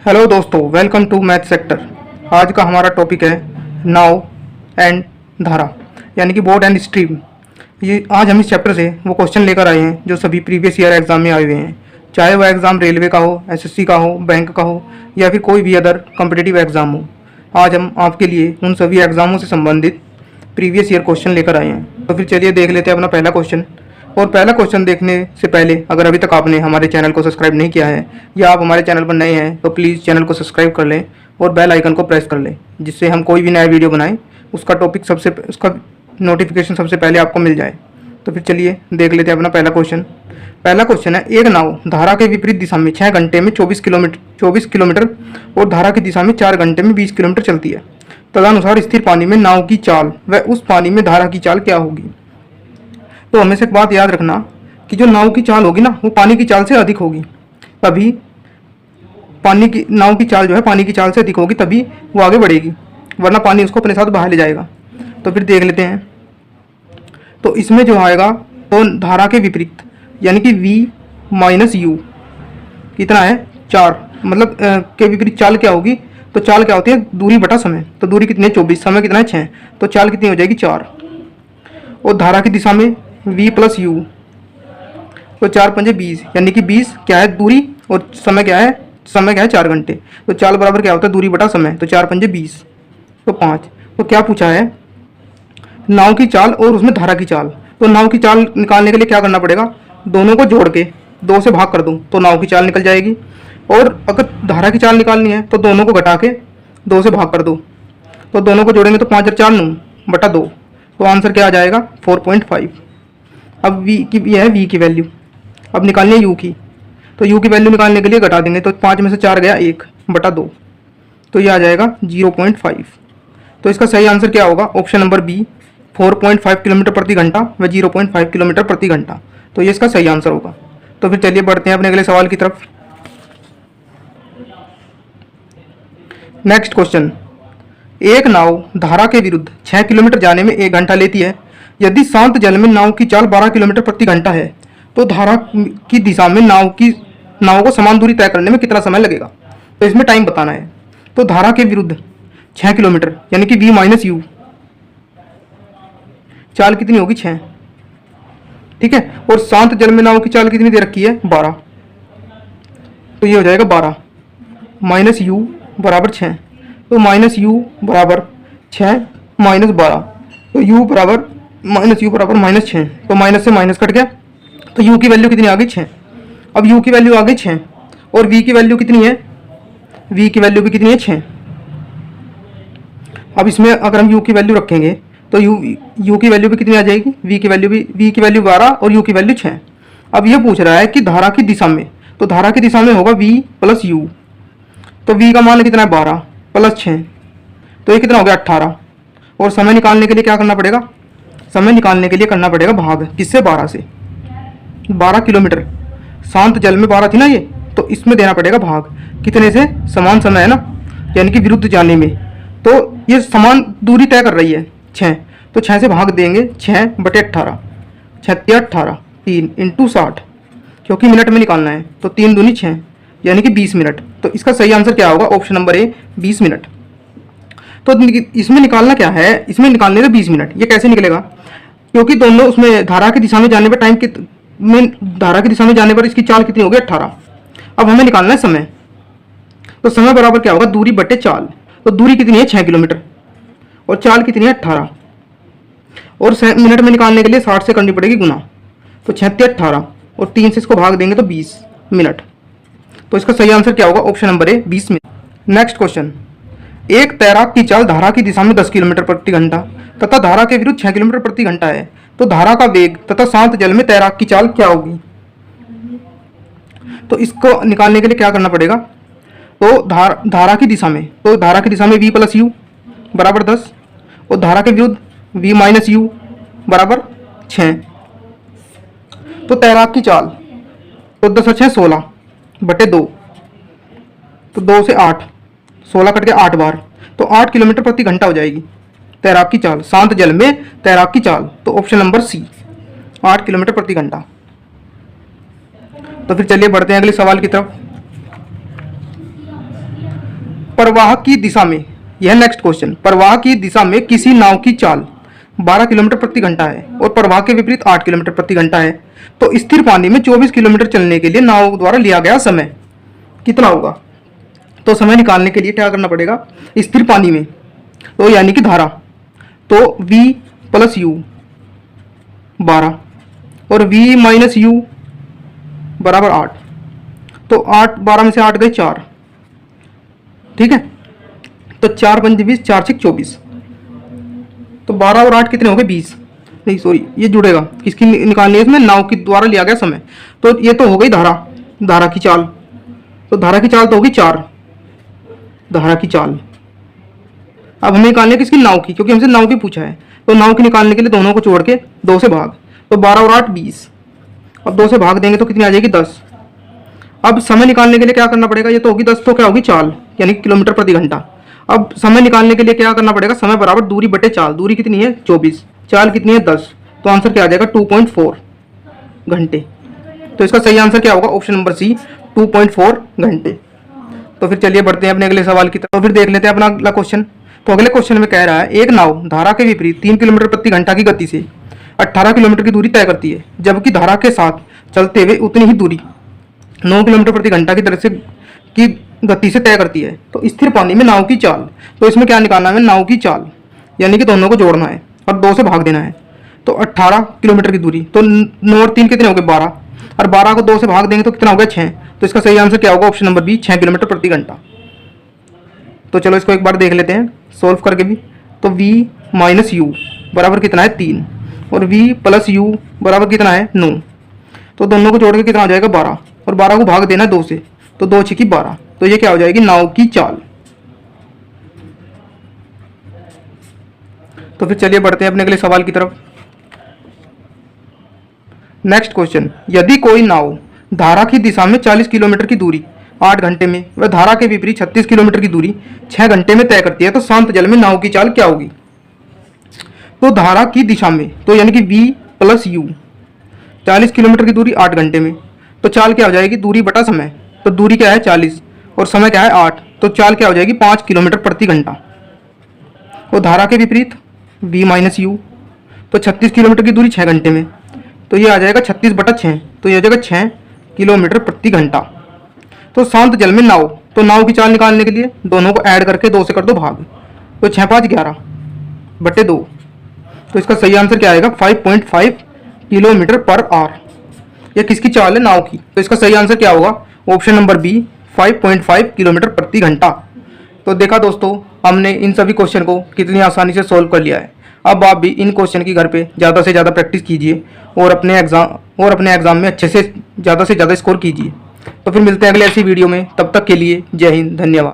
Hello दोस्तों, welcome to math sector. आज का हमारा टॉपिक है नाव एंड धारा, यानी कि बोर्ड एंड स्ट्रीम। ये आज हम इस चैप्टर से वो क्वेश्चन लेकर आए हैं जो सभी प्रीवियस ईयर एग्जाम में आए हुए हैं, चाहे वह एग्ज़ाम रेलवे का हो, एसएससी का हो, बैंक का हो या फिर कोई भी अदर कॉम्पिटिटिव एग्ज़ाम हो। आज हम आपके लिए उन सभी एग्ज़ामों से संबंधित प्रीवियस ईयर क्वेश्चन लेकर आए हैं। तो फिर चलिए देख लेते हैं अपना पहला क्वेश्चन। और पहला क्वेश्चन देखने से पहले अगर अभी तक आपने हमारे चैनल को सब्सक्राइब नहीं किया है या आप हमारे चैनल पर नए हैं तो प्लीज़ चैनल को सब्सक्राइब कर लें और बेल आइकन को प्रेस कर लें, जिससे हम कोई भी नया वीडियो बनाएं उसका उसका नोटिफिकेशन सबसे पहले आपको मिल जाए। तो फिर चलिए देख लेते हैं अपना पहला क्वेश्चन। पहला क्वेश्चन है, एक नाव धारा के विपरीत दिशा में 6 घंटे में 24 किलोमीटर और धारा की दिशा में 4 घंटे में 20 किलोमीटर चलती है। तदनुसार स्थिर पानी में नाव की चाल व उस पानी में धारा की चाल क्या होगी। तो हमेशा एक बात याद रखना कि जो नाव की चाल होगी ना, वो पानी की चाल से अधिक होगी, तभी नाव की चाल जो है पानी की चाल से अधिक होगी, तभी वो आगे बढ़ेगी, वरना पानी उसको अपने साथ बाहर ले जाएगा। तो फिर देख लेते हैं। तो इसमें जो आएगा तो धारा के विपरीत यानी कि v माइनस यू कितना है 4, मतलब के विपरीत चाल क्या होगी। तो चाल क्या होती है, दूरी बटा समय। तो दूरी कितनी है 24, समय कितना है 6, तो चाल कितनी हो जाएगी 4। और धारा की दिशा में v प्लस यू, तो 4 पंजे 20, यानी कि 20 क्या है दूरी और समय क्या है 4 घंटे। तो चाल बराबर क्या होता है दूरी बटा समय, तो 4 पंजे 20, तो 5। तो क्या पूछा है, नाव की चाल और उसमें धारा की चाल। तो नाव की चाल निकालने के लिए क्या करना पड़ेगा, दोनों को जोड़ के 2 से भाग कर दूं तो नाव की चाल निकल जाएगी। और अगर धारा की चाल निकालनी है तो दोनों को घटा के 2 से भाग कर दो, तो दोनों को जोड़ेंगे तो 5 और 4 9 बटा 2, तो आंसर क्या आ जाएगा 4.5। अब v की यह है v की वैल्यू, अब निकालनी है u की। तो u की वैल्यू निकालने के लिए घटा देंगे, तो 5 में से 4 गया 1 बटा 2, तो ये आ जाएगा 0.5। तो इसका सही आंसर क्या होगा, ऑप्शन नंबर बी 4.5 किलोमीटर प्रति घंटा व 0.5 किलोमीटर प्रति घंटा। तो ये इसका सही आंसर होगा। तो फिर चलिए बढ़ते हैं अपने अगले सवाल की तरफ। नेक्स्ट क्वेश्चन, एक नाव धारा के विरुद्ध 6 किलोमीटर जाने में 1 घंटा लेती है। यदि शांत जल में नाव की चाल 12 किलोमीटर प्रति घंटा है तो धारा की दिशा में नाव को समान दूरी तय करने में कितना समय लगेगा। तो इसमें टाइम बताना है। तो धारा के विरुद्ध 6 किलोमीटर यानी कि v माइनस यू, चाल कितनी होगी 6, ठीक है। और शांत जल में नाव की चाल कितनी दे रखी है 12, तो ये हो जाएगा 12 माइनस यू बराबर 6। तो माइनस यू बराबर 6 माइनस 12, तो u बराबर माइनस 6, तो माइनस से माइनस कट गया, तो u की वैल्यू कितनी आ गई 6। अब u की वैल्यू आ गई 6 और v की वैल्यू कितनी है, v की वैल्यू भी कितनी है 6। अब इसमें अगर हम u की वैल्यू रखेंगे तो u की वैल्यू भी कितनी आ जाएगी, v की वैल्यू 12 और u की वैल्यू 6। अब ये पूछ रहा है कि धारा की दिशा में, तो धारा की दिशा में होगा v प्लस यू। तो v का मान कितना है 12 प्लस 6, तो ये कितना हो गया 18। और समय निकालने के लिए क्या करना पड़ेगा, समय निकालने के लिए करना पड़ेगा भाग, किससे 12 से। 12 किलोमीटर शांत जल में 12 थी ना ये, तो इसमें देना पड़ेगा भाग, कितने से, समान समय है ना, यानी कि विरुद्ध जाने में। तो ये समान दूरी तय कर रही है 6, तो 6 से भाग देंगे 6 बटे 18, 6 18 3 इंटू 60, क्योंकि मिनट में निकालना है, तो 3 दूनी 6 यानी कि 20 मिनट। तो इसका सही आंसर क्या होगा, ऑप्शन नंबर ए 20 मिनट। तो इसमें निकालना क्या है, इसमें निकालने का 20 मिनट। ये कैसे निकलेगा, क्योंकि दोनों उसमें धारा की दिशा में जाने पर धारा की दिशा में जाने पर इसकी चाल कितनी होगी 18। अब हमें निकालना है समय, तो समय बराबर क्या होगा दूरी बटे चाल। तो दूरी कितनी है 6 किलोमीटर और चाल कितनी है 18, और मिनट में निकालने के लिए 60 से करनी पड़ेगी गुना, तो 6 18 और 3 से इसको भाग देंगे तो 20 मिनट। तो इसका सही आंसर क्या होगा, option number A 20 minute. Next question, एक तैराक की चाल धारा की दिशा में 10 किलोमीटर प्रति घंटा तथा धारा के विरुद्ध 6 किलोमीटर प्रति घंटा है। तो धारा का वेग तथा शांत जल में तैराक की चाल क्या होगी। तो इसको निकालने के लिए क्या करना पड़ेगा, तो धारा की दिशा में, तो धारा की दिशा में v प्लस यू बराबर 10 और धारा के विरुद्ध v माइनस यू बराबर 6। तो तैराक की चाल, तो 10 और 6 16 बटे 2, तो 2 से 8, 16 कट के 8 बार, तो 8 किलोमीटर प्रति घंटा हो जाएगी तैराक की चाल, शांत जल में तैराक की चाल। तो ऑप्शन नंबर सी 8 किलोमीटर प्रति घंटा। तो फिर चलिए बढ़ते हैं अगले सवाल की तरफ। प्रवाह की दिशा में, यह नेक्स्ट क्वेश्चन, प्रवाह की दिशा में किसी नाव की चाल 12 किलोमीटर प्रति घंटा है और प्रवाह के विपरीत 8 किलोमीटर प्रति घंटा है, तो स्थिर पानी में 24 किलोमीटर चलने के लिए नाव द्वारा लिया गया समय कितना होगा? तो समय निकालने के लिए क्या करना पड़ेगा? स्थिर पानी में तो यानी कि धारा, तो v प्लस यू 12 और v माइनस यू बराबर 8, तो 8 12 में से 8 गए 4, ठीक है, तो 4 पंजे 20, 4 6 24, तो 12 और 8 कितने हो गए? 20, नहीं सॉरी ये जुड़ेगा, किसकी निकालनी है इसमें? नाव के द्वारा लिया गया समय। तो ये तो हो गई धारा की चाल, तो धारा की चाल तो होगी 4, धारा की चाल। अब हमें निकालनी है किसकी? नाव की, क्योंकि हमसे नाव की पूछा है। तो नाव की निकालने के लिए दोनों को जोड़ के 2 से भाग, तो 12 और 8 20, अब 2 से भाग देंगे तो कितनी आ जाएगी? 10। अब समय निकालने के लिए क्या करना पड़ेगा? ये तो होगी 10, तो क्या होगी? चाल, यानी किलोमीटर प्रति घंटा। अब समय निकालने के लिए क्या करना पड़ेगा? समय बराबर दूरी बटे चाल, दूरी कितनी है? 24, चाल कितनी है? 10, तो आंसर क्या आ जाएगा? 2.4 घंटे। तो इसका सही आंसर क्या होगा? ऑप्शन नंबर सी, 2.4 घंटे। तो फिर चलिए बढ़ते हैं अपने अगले सवाल की तरफ। तो फिर देख लेते हैं अपना अगला क्वेश्चन। तो अगले क्वेश्चन में कह रहा है एक नाव धारा के विपरीत 3 किलोमीटर प्रति घंटा की गति से 18 किलोमीटर की दूरी तय करती है, जबकि धारा के साथ चलते हुए उतनी ही दूरी 9 किलोमीटर प्रति घंटा की तरह से की गति से तय करती है। तो स्थिर पानी में नाव की चाल, तो इसमें क्या निकालना है? नाव की चाल, यानी कि दोनों को जोड़ना है और 2 से भाग देना है। तो 18 किलोमीटर की दूरी, तो 9 और 3 कितने हो गए? 12, और 12 को 2 से भाग देंगे तो कितना हो गया? 6। तो इसका सही आंसर क्या होगा? ऑप्शन नंबर बी, 6 किलोमीटर प्रति घंटा। तो चलो इसको एक बार देख लेते हैं सोल्व करके भी। तो v माइनस यू बराबर कितना है? 3, और v प्लस यू बराबर कितना है? 9। तो दोनों को जोड़ के कितना हो जाएगा? 12, और 12 को भाग देना है 2 से, तो 2 6 12, तो ये क्या हो जाएगी? नाव की चाल। तो फिर चलिए बढ़ते हैं अपने अगले सवाल की तरफ। नेक्स्ट क्वेश्चन, यदि कोई नाव धारा की दिशा में 40 किलोमीटर की दूरी 8 घंटे में व धारा के विपरीत 36 किलोमीटर की दूरी 6 घंटे में तय करती है, तो शांत जल में नाव की चाल क्या होगी? तो धारा की दिशा में, तो यानी कि v प्लस यू, 40 किलोमीटर की दूरी 8 घंटे में, तो चाल क्या हो जाएगी? दूरी बटा समय, तो दूरी क्या है? 40 और समय क्या है? 8, तो चाल क्या हो जाएगी? 5 किलोमीटर प्रति घंटा। और धारा के विपरीत v माइनस यू, तो 36 किलोमीटर की दूरी 6 घंटे में, तो ये आ जाएगा 36 बटा 6, तो ये आ जाएगा 6 किलोमीटर प्रति घंटा। तो शांत जल में नाव, तो नाव की चाल निकालने के लिए दोनों को ऐड करके 2 से कर दो भाग, तो 6 5 11 बटे 2, तो इसका सही आंसर क्या आएगा? 5.5 किलोमीटर पर आवर। यह किसकी चाल है? नाव की। तो इसका सही आंसर क्या होगा? ऑप्शन नंबर बी, 5.5 किलोमीटर प्रति घंटा। तो देखा दोस्तों, हमने इन सभी क्वेश्चन को कितनी आसानी से सोल्व कर लिया है। अब आप भी इन क्वेश्चन की घर पे ज़्यादा से ज़्यादा प्रैक्टिस कीजिए और अपने एग्ज़ाम में अच्छे से ज़्यादा स्कोर कीजिए। तो फिर मिलते हैं अगले ऐसी वीडियो में, तब तक के लिए जय हिंद, धन्यवाद।